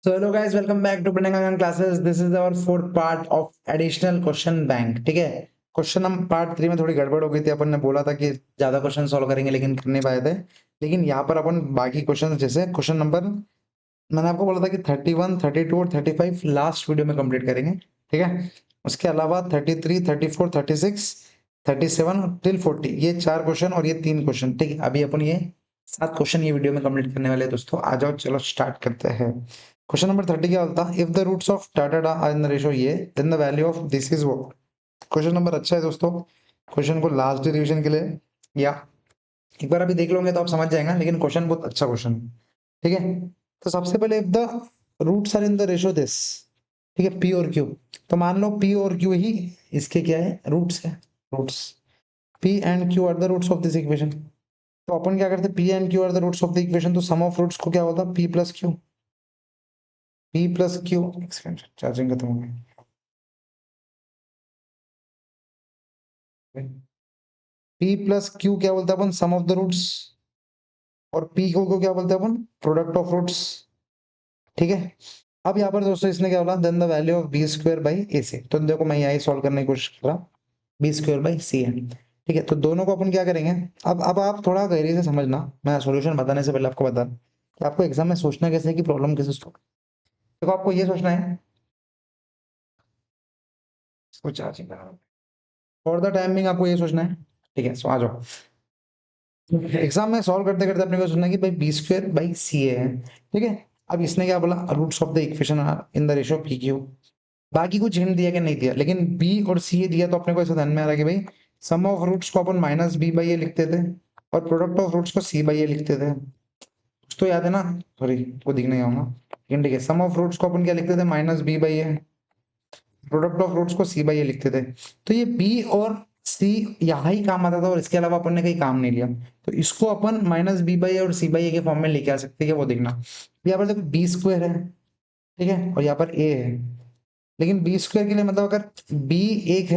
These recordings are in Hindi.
So hello guys, welcome back to Pranayama classes. This is our fourth part of additional question bank. ठीक है, क्वेश्चन हम पार्ट 3 में थोड़ी गड़बड़ हो गई थी। अपन ने बोला था कि ज्यादा क्वेश्चन सॉल्व करेंगे लेकिन कर नहीं पाए थे। लेकिन यहाँ पर अपन बाकी क्वेश्चन जैसे क्वेश्चन नंबर मैंने आपको बोला था कि 31, 32 और 35 लास्ट वीडियो में कंप्लीट करेंगे। ठीक है, उसके अलावा 33, 34, 36, 37 टिल 40 ये 4 क्वेश्चन और ये 3 क्वेश्चन। ठीक है, अभी अपन ये 7 क्वेश्चन ये वीडियो में कंप्लीट करने वाले हैं दोस्तों। आ जाओ चलो स्टार्ट करते हैं। क्वेश्चन नंबर 30 क्या बोलता है? If the roots of data डा आर इन द रेशियो ये then the value of this is what. Question number अच्छा है दोस्तों। क्वेश्चन को लास्ट रिवीजन के लिए या एक बार अभी देख लोगे तो आप समझ जाएंगे, लेकिन क्वेश्चन बहुत अच्छा क्वेश्चन है। ठीक है, तो सबसे पहले if the roots are in the ratio this, ठीक है, पी और क्यू, तो मान लो पी और क्यू ही इसके क्या है, रूट्स है। Roots P and Q are the roots of this equation. तो अपन क्या करते हैं, P and Q are the roots of the equation, तो सम ऑफ रूट्स को क्या होता है, P plus Q. P plus Q, charging खत्म हो गई। पी प्लस क्यू क्या बोलते हैं अपन, सम ऑफ द रूट्स। और पी को क्या बोलते हैं अपन, प्रोडक्ट ऑफ रूट्स। ठीक है, अब यहाँ पर दोस्तों इसने क्या बोला, then the value of B square by A C. तो देखो मैं यही सॉल्व करने की कोशिश कर रहा हूँ, बी स्क्वायर बाई सी है। ठीक है, तो दोनों को अपन क्या करेंगे। अब आप थोड़ा गहरे से समझना, मैं सॉल्यूशन बताने से पहले आपको बता दूं कि आपको एग्जाम में सोचना कैसे है कि प्रॉब्लम कैसे सॉल्व। देखो आपको ये सोचना है, सोचा फॉर द टाइमिंग आपको ये सोचना है। ठीक है, सो आ जाओ। एग्जाम में सॉल्व करते करते अपने को सोचना है कि भाई बी स्क्वायर बाई सी है। ठीक है, अब इसने क्या बोला, roots of the equation are in the ratio P Q. बाकी कुछ हिंट दिया कि नहीं दिया, लेकिन बी और सी दिया तो अपने को ऐसा ध्यान में आ रहा है कि भाई सम ऑफ रूट्स को अपन माइनस बी बाई ए लिखते थे और प्रोडक्ट ऑफ रूट्स को सी बाई ए लिखते थे। कुछ तो याद है ना, सॉरी वो दिखने आऊंगा, लेकिन ठीक है, सम ऑफ रूट्स को अपन क्या लिखते थे, minus B by A. Product of roots को सी बाई ए लिखते थे। तो ये बी और सी यहाँ ही काम आता था और इसके अलावा अपन ने कहीं काम नहीं लिया। तो इसको अपन माइनस बी बाई ए और सी बाई ए के फॉर्म में लेके आ सकते हैं, वो देखना। यहाँ पर देखो बी स्क्वायर है, ठीक है, और यहाँ पर ए है। लेकिन बी स्क्वायर के लिए मतलब अगर बी एक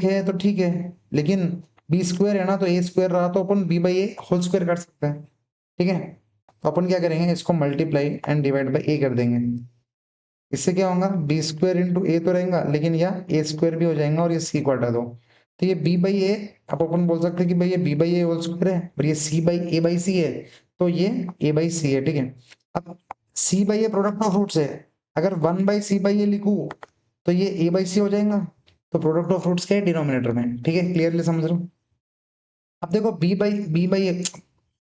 है तो ठीक है, लेकिन बी स्क्वायर है ना, तो ए स्क्वायर रहा तो अपन B by A whole square कर सकते हैं। ठीक है, तो अपन क्या करेंगे, इसको मल्टीप्लाई एंड डिवाइड बाई ए कर देंगे। इससे क्या होगा, बी स्क्वायर इंटू ए तो रहेगा, लेकिन यह ए स्क्वायर भी हो जाएगा और ये सी को हटा दो। तो ये बी बाई ए, अब अपन बोल सकते हैं कि भाई ये B by A whole square है और ये सी बाई ए बाई सी है, तो ये ए बाई सी है। ठीक है, अब C by A product of roots है। अगर one by C by A लिखूं तो ये ए बाई सी हो जाएगा। तो प्रोडक्ट ऑफ रूट्स क्या है, डिनोमिनेटर में। ठीक है, क्लियरली समझ रहे हो। अब देखो B by A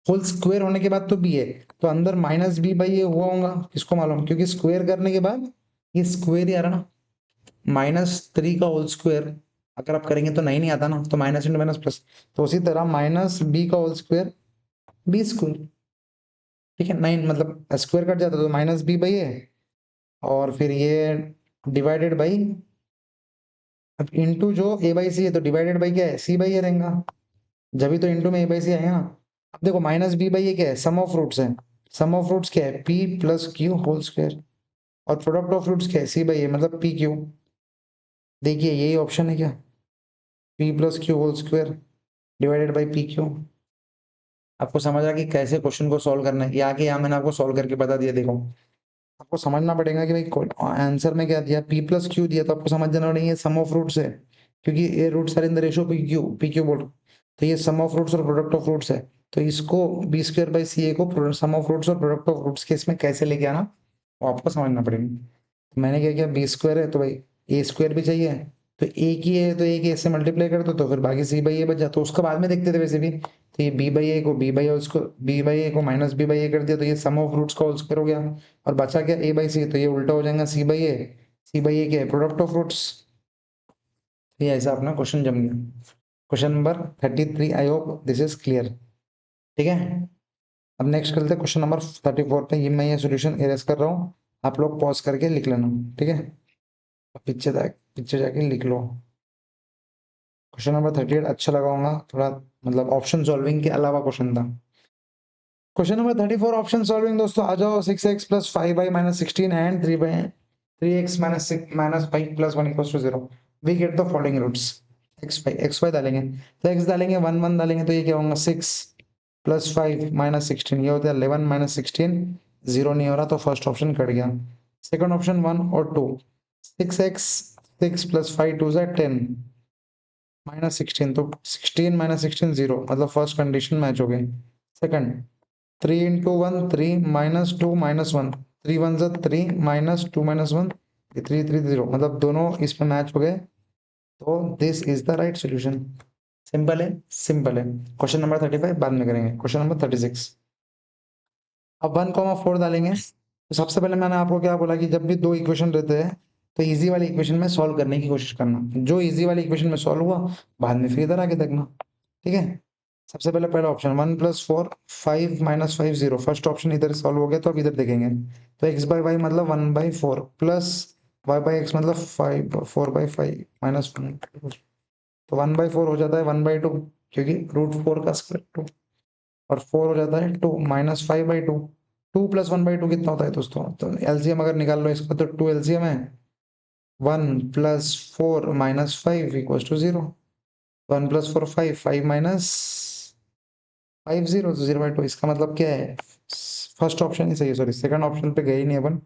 whole square होने के बाद तो बी है, तो अंदर माइनस बी बाई ए हुआ होगा, किसको मालूम, क्योंकि स्क्वायर करने के बाद ये स्क्वायर ही आ रहा ना। -3 का होल स्क्वायर अगर आप करेंगे तो नहीं आता ना, तो माइनस इंटू माइनस प्लस। तो उसी तरह माइनस बी का होल स्क्वायर बी स्क्वायर। ठीक है, 9 मतलब स्क्वायर कट जाता तो माइनस बी बाई ए, और फिर ये डिवाइडेड बाई, अब इंटू जो ए बाई सी है तो डिवाइडेड बाई क्या है, सी बाई ए रहेगा। जब भी तो इंटू में ए बाई सी आएगा ना। अब देखो माइनस बी बाई ए क्या है, सम ऑफ रूट्स है। सम ऑफ रूट्स क्या है, P plus Q whole square. और प्रोडक्ट ऑफ रूट्स क्या है, सी बाई ए मतलब पी क्यू। देखिए यही ऑप्शन है क्या, P plus Q whole square divided by P Q. आपको समझ आ कि कैसे क्वेश्चन को सॉल्व करना है, या कि यहाँ मैंने आपको सॉल्व करके बता दिया। देखो आपको समझना पड़ेगा कि भाई आंसर में क्या दिया, पी प्लस क्यू दिया तो आपको समझ जाना पड़ेगा सम ऑफ रूट्स है, क्योंकि ये roots are in the ratio P Q बोल, तो ये सम ऑफ रूट्स और प्रोडक्ट ऑफ रूट्स है। तो इसको B square by C A को सम ऑफ रूट्स और प्रोडक्ट ऑफ रूट्स के इसमें कैसे लेके आना, वो आपको समझना पड़ेगा। तो मैंने क्या किया, बी स्क्वायर है तो भाई ए स्क्वायर भी चाहिए, तो एक ही है तो एक ही से मल्टीप्लाई कर दो, तो फिर बाकी सी बाई ए बच जाता, तो उसका बाद में देखते थे वैसे भी। तो ये बी बाई ए को बी बाई ए को माइनस बी बाई ए कर दिया, तो ये सम ऑफ रूट्स का होल स्क्वायर हो गया। और बचा क्या, ए बाई सी, तो ये उल्टा हो जाएगा सी बाई ए। सी बाई ए क्या है, प्रोडक्ट ऑफ रूट्स। ये ऐसा अपना क्वेश्चन जम गया। Question number 33, I hope this is clear. ठीक है, अब नेक्स्ट करते हैं क्वेश्चन नंबर 34 पे। ये मैं ये सॉल्यूशन एरेज कर रहा हूँ, आप लोग पॉज करके लिख लेना। ठीक है, पीछे जाके लिख लो। क्वेश्चन नंबर 38 अच्छा लगा होगा थोड़ा, मतलब ऑप्शन सॉल्विंग के अलावा क्वेश्चन था। क्वेश्चन नंबर 34 ऑप्शन सॉल्विंग दोस्तों, आ जाओ। 6x plus 5y minus 16 and 3x minus 5 plus 1 equals to 0। We get the following roots. X Y डालेंगे तो एक्स डालेंगे 1 1 डालेंगे तो ये क्या होगा, 6 प्लस 5 माइनस 16, ये होता है 11 माइनस 16। 0 नहीं हो रहा तो फर्स्ट ऑप्शन कट गया। सेकंड ऑप्शन 1 और 2, 6x 6 प्लस 5 2 ज़ा 10 माइनस 16, तो 16 माइनस 16 0, मतलब फर्स्ट कंडीशन मैच हो गई। सेकंड 3 इंटू 1 3 माइनस 2 माइनस 1, 3 1 ज़ा 3 माइनस 2 माइनस 1 3 3 0, मतलब दोनों इसमें मैच हो गए, तो this is the right solution. Simple है, सिंपल है। क्वेश्चन नंबर 35 बाद में करेंगे। क्वेश्चन नंबर 36, अब 1,4 डालेंगे। तो सबसे पहले मैंने आपको क्या बोला कि जब भी दो इक्वेशन रहते हैं तो इजी वाली इक्वेशन में सॉल्व करने की कोशिश करना, जो इजी वाली इक्वेशन में सॉल्व हुआ बाद में फिर इधर आके देखना, ठीक है। सबसे पहले पहला option 1 plus 4 5 minus 5 0, first option इधर सॉल्व हो गया, तो अब इधर देखेंगे। तो एक्स बाई वाई मतलब 1/4 प्लस वाई बाई एक्स मतलब 5 4/5 माइनस 1, तो 1/4 हो जाता है 1/2, क्योंकि √4 का स्क्वायर 2, और 4 हो जाता है 2 माइनस 5/2। 2 प्लस 1/2 कितना होता है दोस्तों, तो एलसीएम अगर निकाल लो इसका तो 2 एलसीएम है, 1 plus 4 minus 5 equals to 0, 1 plus 4 5 5 minus 5 0, तो 0/2, इसका मतलब क्या है, फर्स्ट ऑप्शन ही सही है, सॉरी सेकंड ऑप्शन पे गए ही नहीं अपन,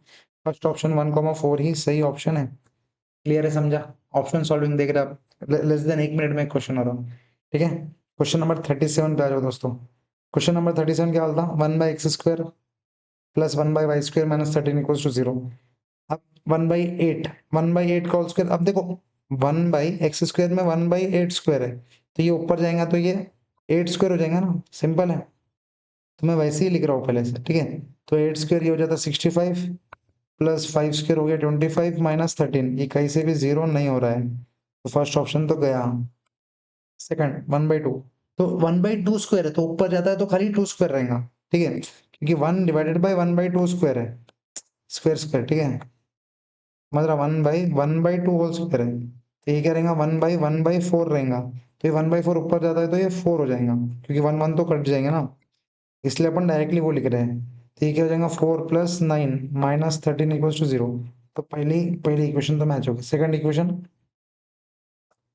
फर्स्ट ऑप्शन 1,4 ही सही ऑप्शन है। क्लियर है, समझा। ऑप्शन सॉल्विंग देख रहे हैं आप, लेस देन 1 मिनट में क्वेश्चन हो रहा हूँ, ठीक है। क्वेश्चन नंबर 37 पे आ जाओ दोस्तों। क्वेश्चन नंबर 37 क्या था, 1/x² plus 1/y² minus 13 equals to 0। अब 1/8, 1/8 का होल स्क्वायर, अब देखो 1/x² में 1/8² है, तो ये ऊपर जाएगा तो ये 8² हो जाएगा ना, सिंपल है। तो मैं वैसे ही लिख रहा हूँ पहले से, ठीक है। तो 8² ये हो जाता है 65 प्लस 5² हो गया 25 माइनस 13, ये कहीं से भी 0 नहीं हो रहा है, तो फर्स्ट ऑप्शन तो गया। सेकंड 1/2, तो 1/2 स्क्वायर है तो ऊपर जाता है तो खाली 2 स्क्वायर रहेगा, ठीक है, क्योंकि 1 डिवाइडेड बाय 1/2 स्क्वायर है, स्क्वायर स्क्वायर, ठीक है, मतलब 1/2 होल स्क्वायर है, तो ये क्या रहेगा 1/4 रहेगा, तो ये 1/4 ऊपर जाता है तो ये 4 हो जाएगा, क्योंकि 1 1 तो कट जाएंगे ना, इसलिए अपन डायरेक्टली वो लिख रहे हैं। तो ये क्या हो जाएगा 4 प्लस 9 माइनस 13 इक्वल्स टू 0, तो पहली पहली इक्वेशन तो मैच होगी। Second equation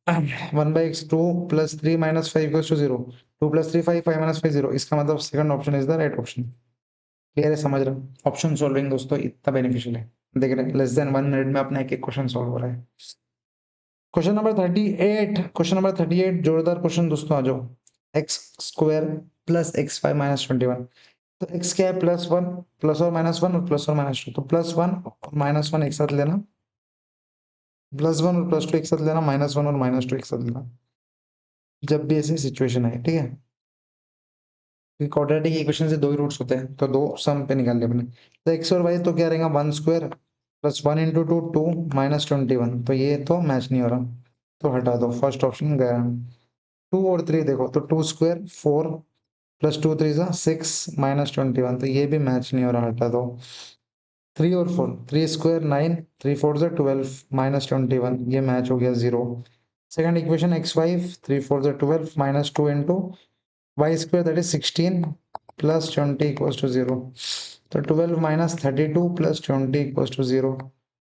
1/x2 plus 3 minus 5 equals to 0, 2 plus 3 5 5 minus 5 0, इसका मतलब second option is the right option. Clear है, समझ रहे हो। ऑप्शन सॉल्विंग दोस्तों इतना बेनिफिशियल है, देख रहे हैं लेस देन 1 मिनट में अपना एक एक क्वेश्चन सॉल्व हो रहा है। क्वेश्चन नंबर 38, क्वेश्चन नंबर 38 जोरदार क्वेश्चन दोस्तों, आ जाओ। X square plus x5 minus 21, तो x क्या है +1, प्लस और -1 और प्लस और -2, तो +1 और -1 एक साथ लेना, +1 और +2 एक साथ लेना, -1 और -2 एक साथ लेना, जब भी ऐसी सिचुएशन है, ठीक है। क्वाड्रेटिक इक्वेशन से दो ही रूट्स होते हैं, तो दो सम पे निकाल ले अपने, तो एक्स और वाई तो क्या रहेगा 1² प्लस 1 इंटू 2 2 माइनस 21, तो ये तो मैच नहीं हो रहा, तो हटा दो, फर्स्ट ऑप्शन गया। 2 और 3 देखो, तो 2² 4 प्लस 2 3 6 माइनस 21, तो ये भी मैच नहीं हो रहा, हटा दो। 3 और 4, 3² 9 3 4 12 माइनस 21, ये मैच हो गया 0। Second equation x5 3 4 12 minus 2 into y² that is 16 plus 20 equals to 0, तो 12 माइनस 32 प्लस 20 इक्वल्स टू 0,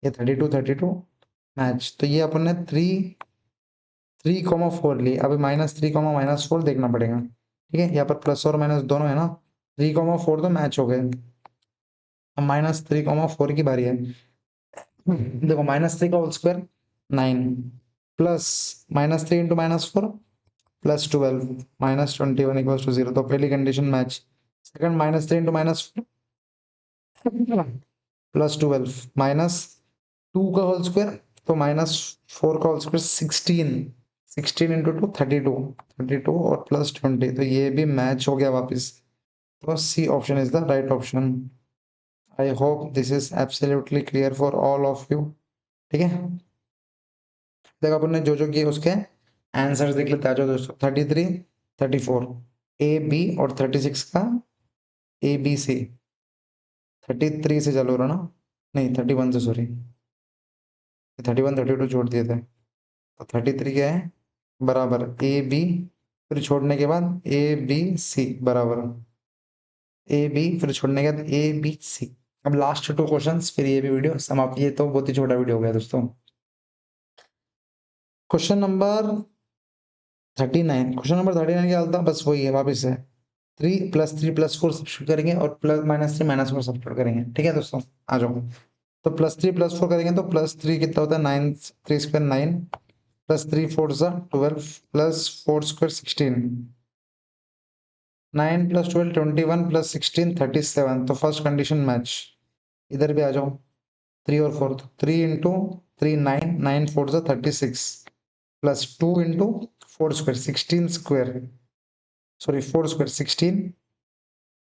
ये 32 मैच, तो ये अपन ने 3,4 ली, अभी -3,-4 देखना पड़ेगा, ठीक है, यहाँ पर प्लस और माइनस दोनों है ना, 3,4 तो मैच हो गए, अब -3,4 की बारी है। देखो -3 का whole square 9 plus -3 into -4 plus 12 minus 21 equals to 0, तो पहली condition match. Second -3 into -4 plus 12 -2 का होल स्क्वायर, तो -4 का होल स्क्वायर 16, 16 इंटू 2 32 और प्लस 20, तो ये भी मैच हो गया वापस, तो C option is the right option. I hope this is absolutely clear for all of you, ठीक है। देखो अपन ने जो जो किए उसके आंसर्स देख लेते हैं, आ जाओ दोस्तों। 33 34 ए बी, और 36 का ए बी सी, 33 से चालू हो रहा ना, नहीं 31 से, सॉरी 31 32 जोड़ दिए थे, तो 33 क्या है बराबर ए बी, फिर छोड़ने के बाद ए बी सी बराबर ए बी, फिर छोड़ने के बाद ए बी सी। अब लास्ट टू क्वेश्चंस, फिर ये भी वीडियो समाप्त, ये तो बहुत ही छोटा वीडियो हो गया दोस्तों। क्वेश्चन नंबर 39, क्वेश्चन नंबर 39 क्या था, बस वही है वापस से, 3 + 3 + 4 सब्स्टिट्यूट करेंगे और +-3 -4 सब्स्टिट्यूट करेंगे, ठीक है दोस्तों, आ जाओ। तो +3 + 4 करेंगे तो +3 कितना होता है 9, 3 स्क्वायर 9 +3 4 12 +4 स्क्वायर 16, 9 + 12 21 +16 37। तो फर्स्ट कंडीशन मैच। इधर भी आ जाओ 3 और 4, तो 3 into 3 9, 9 4 36 +2 into 4 square 16 square, sorry 4 square 16,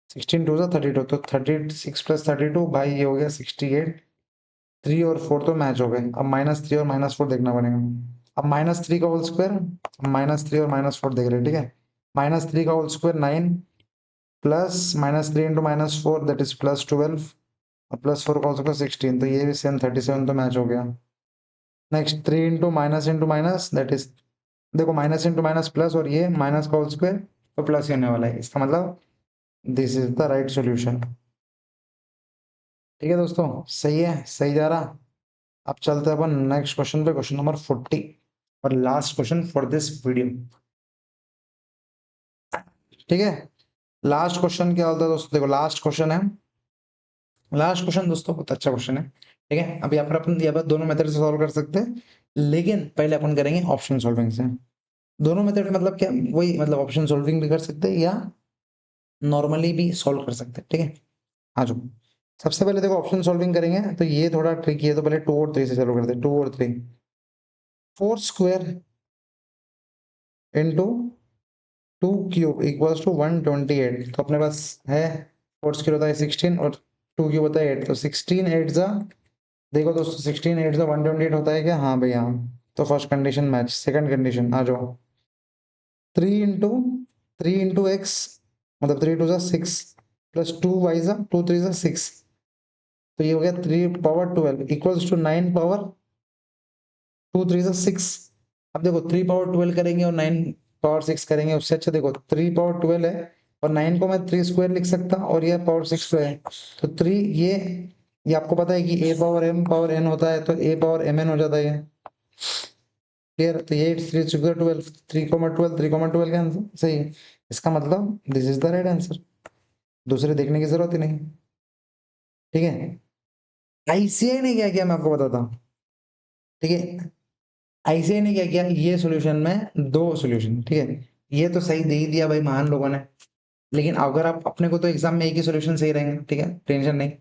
16 2 32, तो 36 + 32 भाई ये हो गया 68। 3 और 4 तो मैच हो गए। अब -3 और -4 देखना पड़ेगा। अब -3 का होल स्क्वायर, -3 और -4 देख रहे हैं, ठीक है। -3 का whole square 9 plus -3 into -4 that is +12 और +4 का होल स्क्वायर 16, तो ये भी सेम 37 तो मैच हो गया। Next 3 into minus that is, देखो माइनस इंटू माइनस प्लस, और ये माइनस का होल स्क्वायर तो प्लस ही होने वाला है, इसका मतलब this is the right solution. ठीक है दोस्तों, सही है, सही जा रहा। अब चलते हैं अपन नेक्स्ट क्वेश्चन पे, क्वेश्चन नंबर 40 और last question for this video. ठीक है, लास्ट क्वेश्चन क्या होता है दोस्तों, देखो लास्ट क्वेश्चन है। लास्ट क्वेश्चन दोस्तों बहुत अच्छा क्वेश्चन है। ठीक है, अब यहाँ पर अपन यहाँ पर दोनों मेथड से सॉल्व कर सकते हैं, लेकिन पहले अपन करेंगे ऑप्शन सॉल्विंग से। दोनों मेथड मतलब क्या, वही मतलब ऑप्शन सॉल्विंग भी कर सकते हैं या नॉर्मली भी सॉल्व कर सकते हैं। ठीक है, आ जाओ। सबसे पहले देखो ऑप्शन सॉल्विंग करेंगे तो ये थोड़ा ट्रिकी है, तो पहले 2 और 3 से चालू करते हैं। 2 और 3, 4 square into 2 cube equals to 128। तो अपने पास है 4 स्क्वायर होता है 16 और 2 क्यूब होता है 8, तो 16 8 जा, देखो दोस्तों 16 8 जा 128 होता है क्या, हाँ भैया। तो first condition match. Second condition आ जाओ, 3 इंटू 3 इंटू एक्स, मतलब 3 2 जा 6 प्लस 2 वाई जा 2 3 जा 6, तो ये हो गया 3 पावर 12 इक्वल्स टू 9 पावर 2 3 जा 6। अब देखो 3 पावर 12 करेंगे और 9 पावर 6 करेंगे, उससे अच्छा देखो 3 पावर 12 है और 9 को मैं 3 स्क्वायर लिख सकता और ये पावर 6 पे है, तो 3 ये आपको पता है कि a power m power n होता है, तो a पावर mn हो जाता है ये। क्लियर, तो ये 3 6 12, 3 12 का आंसर सही है। इसका मतलब this is the right answer, दूसरे देखने की जरूरत ही नहीं। ठीक है, आईसीआई ने क्या किया मैं आपको बताता हूँ। ठीक है, आईसीआई ने क्या किया, ये सॉल्यूशन में दो सॉल्यूशन, ठीक है, ये तो सही दे ही दिया भाई महान लोगों ने, लेकिन अगर आप अपने को तो एग्जाम में एक ही सॉल्यूशन सही रहेंगे, ठीक है, टेंशन नहीं।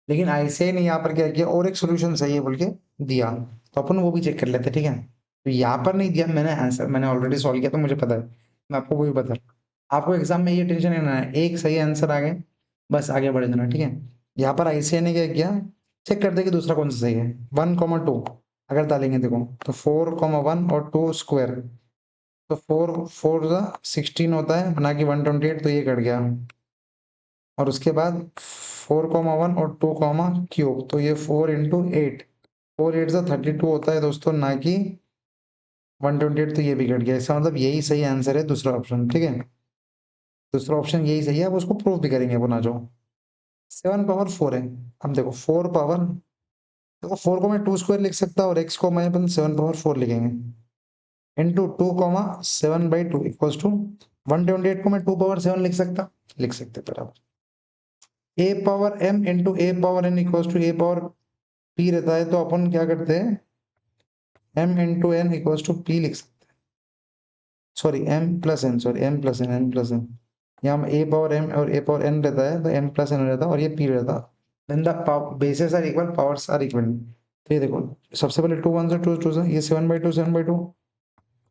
लेकिन आईसीआई ने यहाँ पर क्या किया, और एक सॉल्यूशन सही है बोल के दिया, तो अपन वो भी चेक कर लेते, ठीक है। तो यहाँ पर नहीं दिया मैंने आंसर, मैंने ऑलरेडी सॉल्व किया तो मुझे पता है, मैं आपको वही बता रहा हूँ। आपको एग्जाम में ये टेंशन नहीं लेना है, एक सही आंसर आ गए बस आगे बढ़ जाना, ठीक है। यहाँ पर आईसीआई ने क्या किया, चेक करते कि दूसरा कौन सा सही है। 1 2 अगर डालेंगे देखो, तो 4 1 और 2 स्क्वायर, तो 4 4 16 होता है ना कि 128, तो ये कट गया। और उसके बाद 4 1 और 2 क्यूब, तो ये 4 इंटू 8, 4 8 32 होता है दोस्तों, ना कि 128, तो ये भी कट गया। इसका मतलब यही सही आंसर है दूसरा ऑप्शन, ठीक है। दूसरा ऑप्शन यही सही है, अब उसको प्रूव भी करेंगे अपन, आ जाओ। 7 पावर 4 है। अब देखो 4 पावर, देखो 4 को मैं 2 स्क्वायर लिख सकता और x को मैं अपन 7 पावर 4 लिखेंगे, इंटू 2 7/2 इक्वल्स टू 128 को मैं 2 पावर 7 लिख सकते बराबर a power m into a power n equals to a power p रहता है, तो अपन क्या करते हैं m into n equals to p लिख सकते हैं, sorry m plus n, sorry m plus n यहाँ a पावर m और a पावर n रहता है, तो m प्लस n रहता है और ये p रहता है। Then the bases are equal, powers are equal. तो ये देखो सबसे पहले 2 1 से 2 2 से ये 7/2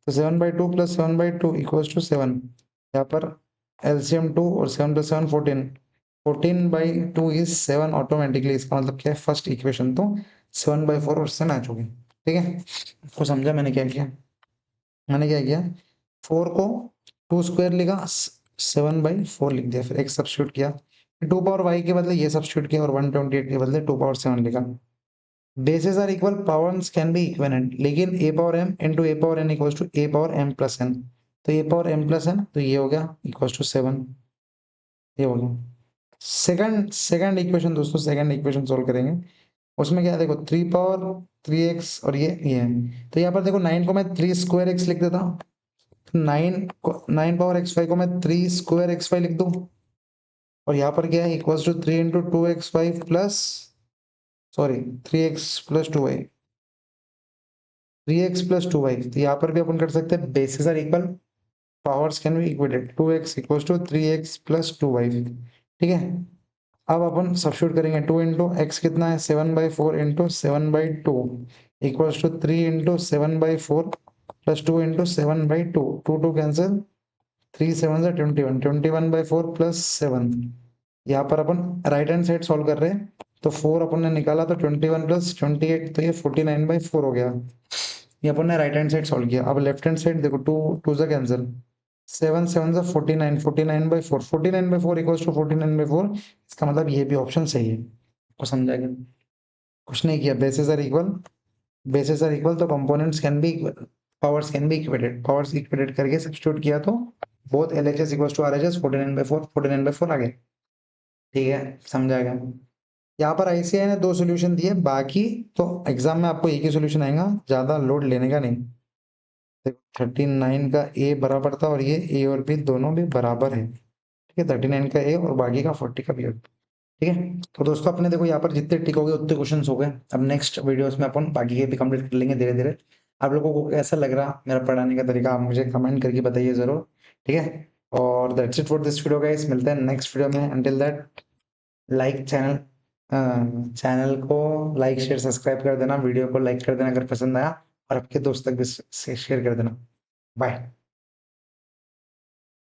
तो 7/2 प्लस 7/2 इक्वल्स टू 7। यहाँ पर एलसीएम 2 और 7 प्लस 7 14, 14/2 इज 7 ऑटोमेटिकली। इसका मतलब क्या है, फर्स्ट इक्वेशन तो 7/4 और उससे मैच होगी, ठीक है। आपको समझा मैंने क्या किया, मैंने क्या किया, 4 को 2 स्क्वायर लिखा, 7/4 लिख दिया, फिर एक सब्स्टिट्यूट किया, 2 पावर वाई के बदले ये सब्स्टिट्यूट किया और 128 के बदले 2 पावर 7 लिखा। Basis are equal, powers can be equivalent, लेकिन a power m into a power n equals to a power m plus n, तो a power m plus n, तो ये हो गया इक्वल्स टू 7, ये हो गया। सेकंड सेकंड इक्वेशन दोस्तों, सेकंड इक्वेशन सोल्व करेंगे। उसमें क्या है देखो, 3 पावर 3x और ये है, तो यहाँ पर देखो 9 को मैं 3 स्क्वायर x लिख देता हूँ, 9 पावर x5 को मैं 3 स्क्वायर x5 लिख दूँ, और यहाँ पर क्या है equals to 3 into 2x5 plus, sorry 3x plus 2y, 3x plus 2y, तो यहाँ पर भी अपन कर सकते हैं basis are equal, powers can be equated, 2x equals to 3x plus 2y, ठीक है। अब अपन सब्स्टिट्यूट करेंगे, 2 इंटू एक्स कितना है 7/4 into 7/2 equals to 3 into 7/4 plus 2 into 7/2, 2 cancel, 3 7 से 21, 21/4 प्लस 7। यहाँ पर अपन राइट हैंड साइड सॉल्व कर रहे हैं, तो 4 अपन ने निकाला तो 21 प्लस 28, तो ये 49/4 हो गया। ये अपन ने राइट हैंड साइड सॉल्व किया। अब लेफ्ट हैंड साइड देखो, 2 से कैंसिल, 7 7 से 49, 49/4, 49/4 इक्वल्स टू 49/4, इसका मतलब ये भी ऑप्शन सही है। को समझा गया? कुछ नहीं किया, basis are equal, basis are equal तो components can be equal, powers can be equated, powers equated करके सब्स्टिट्यूट किया तो both LHS equals to RHS, 49/4, 49/4 आ गए। ठीक है, समझा गया? यहाँ पर ICAI ने 2 सॉल्यूशन दिए, बाकी तो एग्जाम में आपको एक ही सॉल्यूशन आएगा, ज्यादा लोड लेने का नहीं। देखो 39 का A बराबर था, और ये A और B दोनों भी बराबर है, ठीक है, 39 का A और बाकी का 40 का B। ठीक है, तो दोस्तों अपने देखो यहाँ पर जितने टिक हो गए उतने क्वेश्चन हो गए। अब नेक्स्ट वीडियोस में अपन बाकी के भी कंप्लीट कर लेंगे धीरे धीरे। आप लोगों को कैसा लग रहा मेरा पढ़ाने का तरीका, आप मुझे कमेंट करके बताइए जरूर, ठीक है। और that's it for this video guys, मिलते हैं नेक्स्ट वीडियो में। अंटिल दैट, लाइक चैनल को लाइक शेयर सब्सक्राइब कर देना, वीडियो को लाइक कर देना अगर पसंद आया, और आपके दोस्त तक भी शेयर कर देना। बाय।